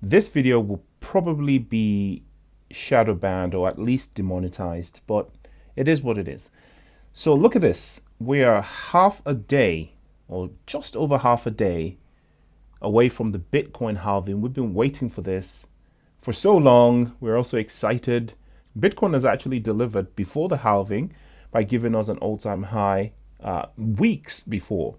This video will probably be shadow banned or at least demonetized, but it is what it is. So look at this. We are half a day or just over half a day away from the Bitcoin halving. We've been waiting for this for so long. We're also excited. Bitcoin has actually delivered before the halving by giving us an all-time high weeks before.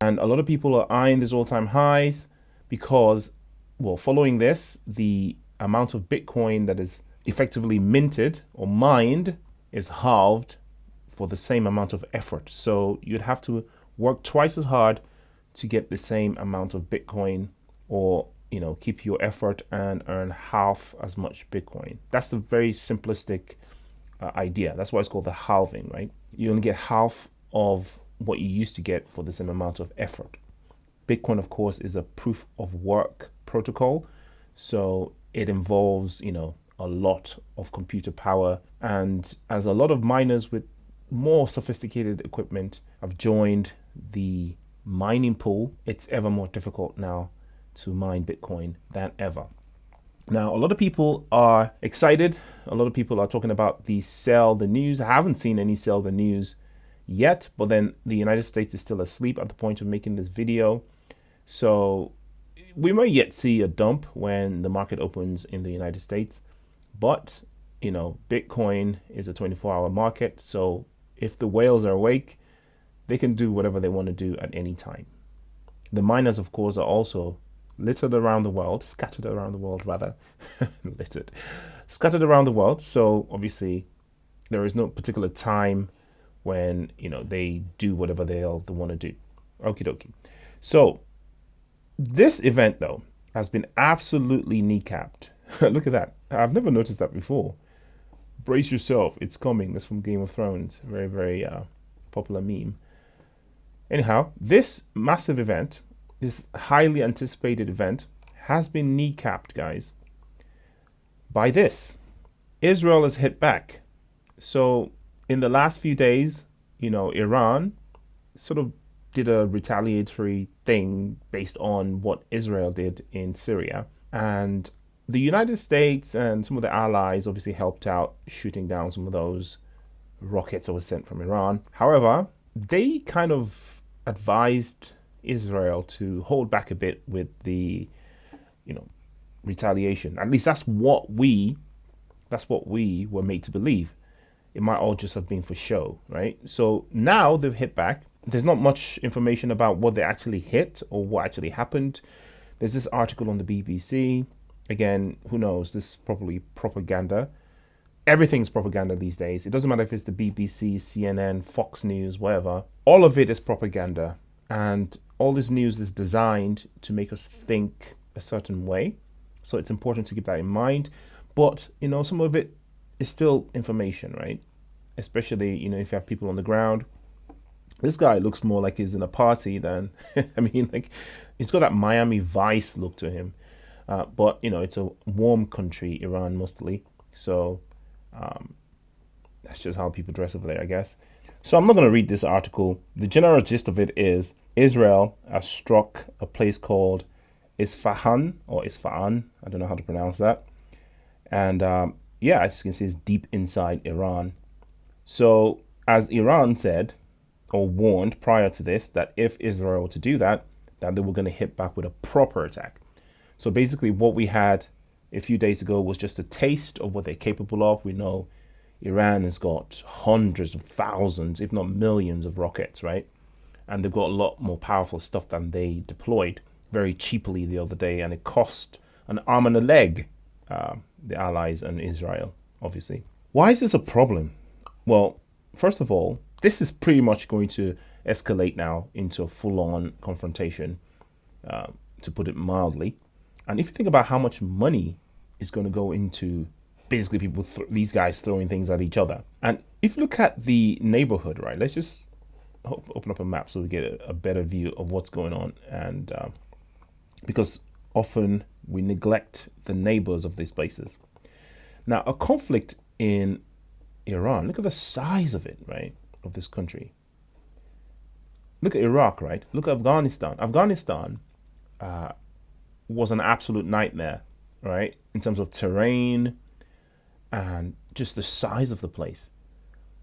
And a lot of people are eyeing these all-time highs because, well, following this, the amount of Bitcoin that is effectively minted or mined is halved for the same amount of effort. So you'd have to work twice as hard to get the same amount of Bitcoin, or keep your effort and earn half as much Bitcoin. That's a very simplistic idea. That's why it's called the halving, right? You only get half of what you used to get for the same amount of effort. Bitcoin, of course, is a proof of work protocol, so it involves a lot of computer power, and as a lot of miners with more sophisticated equipment have joined the mining pool, it's ever more difficult now to mine Bitcoin than ever. Now, a lot of people are excited. A lot of people are talking about the sell the news. I haven't seen any sell the news yet, but then the United States is still asleep at the point of making this video. So we might yet see a dump when the market opens in the United States. But, Bitcoin is a 24-hour market. So if the whales are awake, they can do whatever they want to do at any time. The miners, of course, are also scattered around the world, scattered around the world. So obviously there is no particular time when, they do whatever they want to do. Okie dokie. So this event, though, has been absolutely kneecapped. Look at that. I've never noticed that before. Brace yourself. It's coming. That's from Game of Thrones. Very, very popular meme. Anyhow, this massive event, this highly anticipated event, has been kneecapped, guys, by this. Israel has hit back. So in the last few days, Iran sort of did a retaliatory thing based on what Israel did in Syria. And the United States and some of the allies obviously helped out shooting down some of those rockets that were sent from Iran. However, they kind of advised Israel to hold back a bit with the, retaliation. At least that's what we were made to believe. It might all just have been for show, right? So now they've hit back. There's not much information about what they actually hit or what actually happened. There's this article on the BBC. Again, who knows? This is probably propaganda. Everything's propaganda these days. It doesn't matter if it's the BBC, CNN, Fox News, whatever. All of it is propaganda. And all this news is designed to make us think a certain way. So it's important to keep that in mind. But, some of it is still information, right? Especially, if you have people on the ground. This guy looks more like he's in a party than, he's got that Miami Vice look to him. But, it's a warm country, Iran mostly. So that's just how people dress over there, I guess. So I'm not going to read this article. The general gist of it is Israel has struck a place called Isfahan or Isfahan. I don't know how to pronounce that. And as you can see, it's deep inside Iran. So as Iran said or warned prior to this, that if Israel were to do that, that they were going to hit back with a proper attack. So basically what we had a few days ago was just a taste of what they're capable of. We know Iran has got hundreds of thousands, if not millions of rockets, right? And they've got a lot more powerful stuff than they deployed very cheaply the other day. And it cost an arm and a leg, the allies and Israel, obviously. Why is this a problem? Well, first of all, this is pretty much going to escalate now into a full-on confrontation, to put it mildly. And if you think about how much money is going to go into basically people, these guys throwing things at each other. And if you look at the neighborhood, right, let's just open up a map so we get a better view of what's going on. And because often we neglect the neighbors of these places. Now, a conflict in Iran, look at the size of it, right, of this country. Look at Iraq, right? Look at Afghanistan. Afghanistan was an absolute nightmare, right? In terms of terrain and just the size of the place.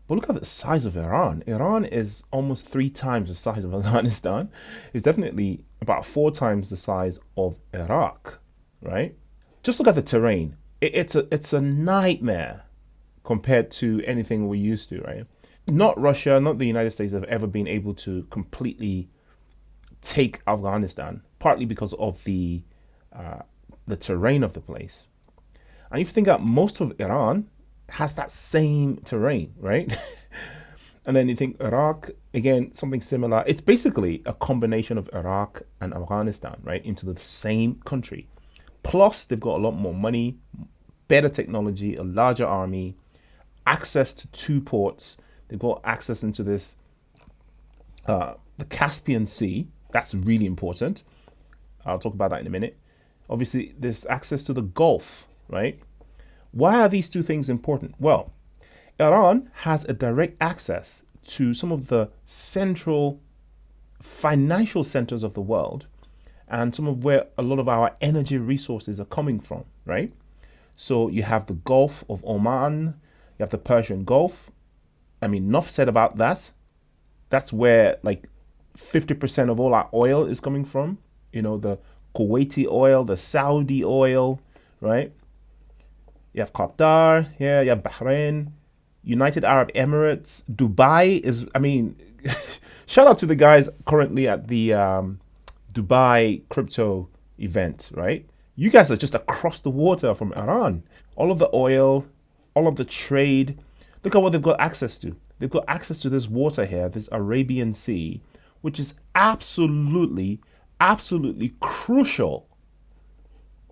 But look at the size of Iran. Iran is almost 3 times the size of Afghanistan. It's definitely about 4 times the size of Iraq, right? Just look at the terrain. It's a nightmare compared to anything we're used to, right? Not Russia, not the United States have ever been able to completely take Afghanistan, partly because of the terrain of the place. And if you think that most of Iran has that same terrain, right? And then you think Iraq, again, something similar. It's basically a combination of Iraq and Afghanistan, right, into the same country. Plus, they've got a lot more money, better technology, a larger army, access to 2 ports. They've got access into the Caspian Sea. That's really important. I'll talk about that in a minute. Obviously, there's access to the Gulf, right? Why are these 2 things important? Well, Iran has a direct access to some of the central financial centers of the world and some of where a lot of our energy resources are coming from, right? So you have the Gulf of Oman, you have the Persian Gulf. I mean, enough said about that. That's where like 50% of all our oil is coming from. You know, the Kuwaiti oil, the Saudi oil, right? You have Qatar, yeah, you have Bahrain, United Arab Emirates, Dubai is, I mean, shout out to the guys currently at the Dubai crypto event, right? You guys are just across the water from Iran. All of the oil, all of the trade. Look at what they've got access to. They've got access to this water here, this Arabian Sea, which is absolutely, absolutely crucial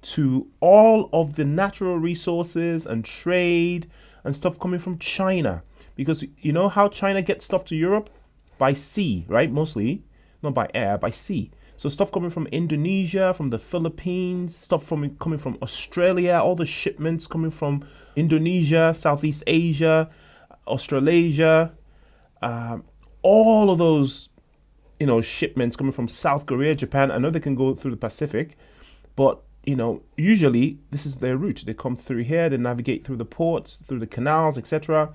to all of the natural resources and trade and stuff coming from China. Because you know how China gets stuff to Europe? By sea, right? Mostly, not by air, by sea. So stuff coming from Indonesia, from the Philippines, stuff coming from Australia, all the shipments coming from Indonesia, Southeast Asia, Australasia, all of those, shipments coming from South Korea, Japan. I know they can go through the Pacific, but usually this is their route. They come through here, they navigate through the ports, through the canals, etc.,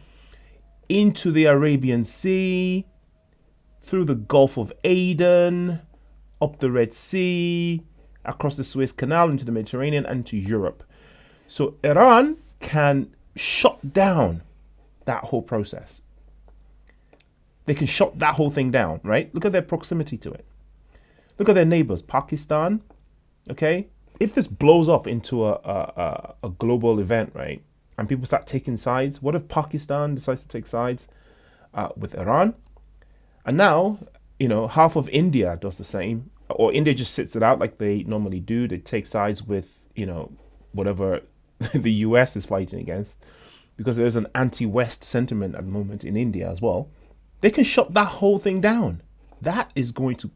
into the Arabian Sea, through the Gulf of Aden, up the Red Sea, across the Suez Canal into the Mediterranean and to Europe. So Iran can shut down that whole process. They can shut that whole thing down, right? Look at their proximity to it. Look at their neighbors, Pakistan, okay? If this blows up into a global event, right, and people start taking sides, what if Pakistan decides to take sides with Iran? And now, half of India does the same, or India just sits it out like they normally do. They take sides with, whatever the US is fighting against, because there's an anti-West sentiment at the moment in India as well. They can shut that whole thing down. That is going to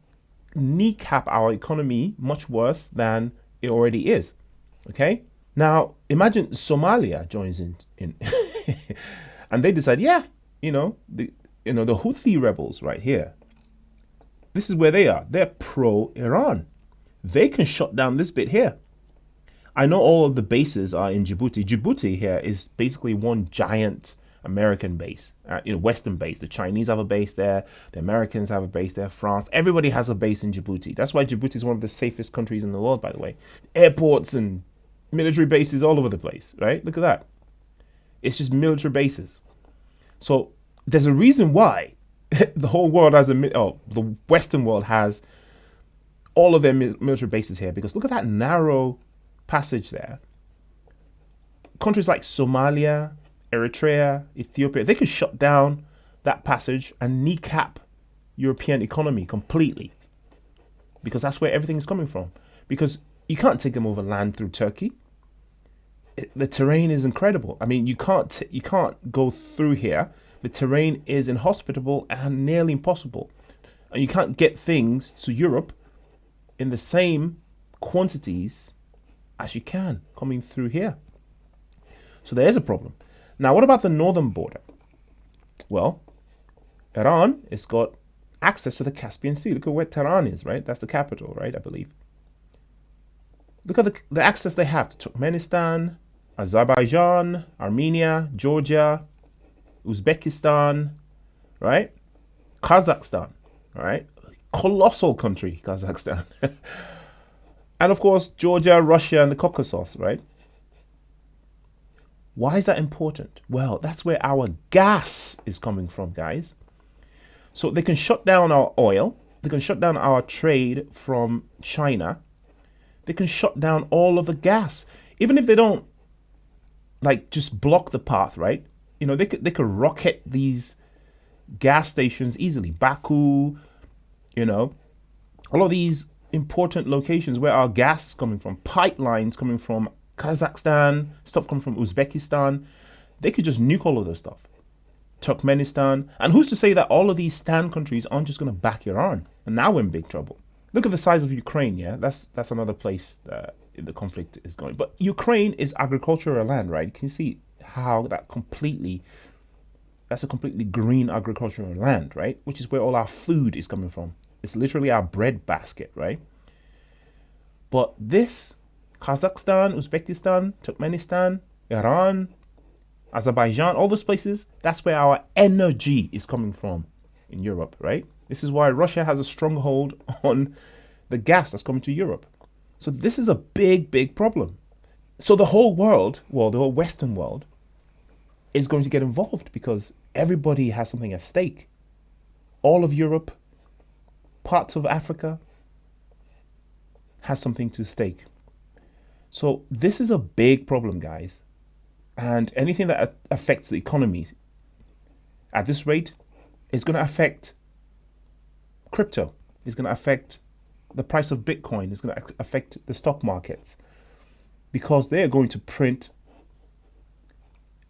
kneecap our economy much worse than it already is. Okay? Now, imagine Somalia joins in and they decide, the Houthi rebels right here. This is where they are. They're pro-Iran. They can shut down this bit here. I know all of the bases are in Djibouti. Djibouti here is basically one giant American base, Western base. The Chinese have a base there. The Americans have a base there. France, everybody has a base in Djibouti. That's why Djibouti is one of the safest countries in the world, by the way. Airports and military bases all over the place, right? Look at that. It's just military bases. So there's a reason why the whole world has the Western world has all of their military bases here, because look at that narrow passage there. Countries like Somalia, Eritrea, Ethiopia, they could shut down that passage and kneecap European economy completely, because that's where everything is coming from. Because you can't take them over land through Turkey. The terrain is incredible. I mean, you can't go through here. The terrain is inhospitable and nearly impossible, and you can't get things to Europe in the same quantities as you can coming through here. So there is a problem. Now, what about the northern border? Well, Iran has got access to the Caspian Sea. Look at where Tehran is, right? That's the capital, right? I believe. Look at the access they have to Turkmenistan, Azerbaijan, Armenia, Georgia, Uzbekistan, right? Kazakhstan, right? Colossal country, Kazakhstan. And of course, Georgia, Russia, and the Caucasus, right? Why is that important? Well, that's where our gas is coming from, guys. So they can shut down our oil. They can shut down our trade from China. They can shut down all of the gas. Even if they don't, like, just block the path, right? You know, they could rocket these gas stations easily. Baku, you know, all of these important locations where our gas is coming from, pipelines coming from Kazakhstan, stuff coming from Uzbekistan. They could just nuke all of this stuff. Turkmenistan. And who's to say that all of these stand countries aren't just going to back Iran? And now we're in big trouble. Look at the size of Ukraine, yeah? That's another place that the conflict is going. But Ukraine is agricultural land, right? You can see how that's a completely green agricultural land, right? Which is where all our food is coming from. It's literally our bread basket, right? But this, Kazakhstan, Uzbekistan, Turkmenistan, Iran, Azerbaijan, all those places, that's where our energy is coming from in Europe, right? This is why Russia has a stronghold on the gas that's coming to Europe. So this is a big, big problem. So the whole world, well, the whole Western world is going to get involved because everybody has something at stake. All of Europe, parts of Africa has something to stake. So this is a big problem, guys. And anything that affects the economy at this rate is going to affect crypto. It's going to affect the price of Bitcoin. It's going to affect the stock markets because they are going to print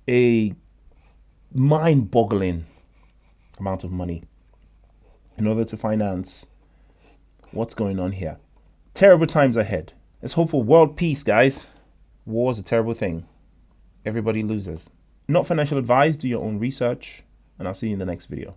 a mind-boggling amount of money in order to finance what's going on here. Terrible times ahead. Let's hope for world peace, guys. War is a terrible thing. Everybody loses. Not financial advice. Do your own research. And I'll see you in the next video.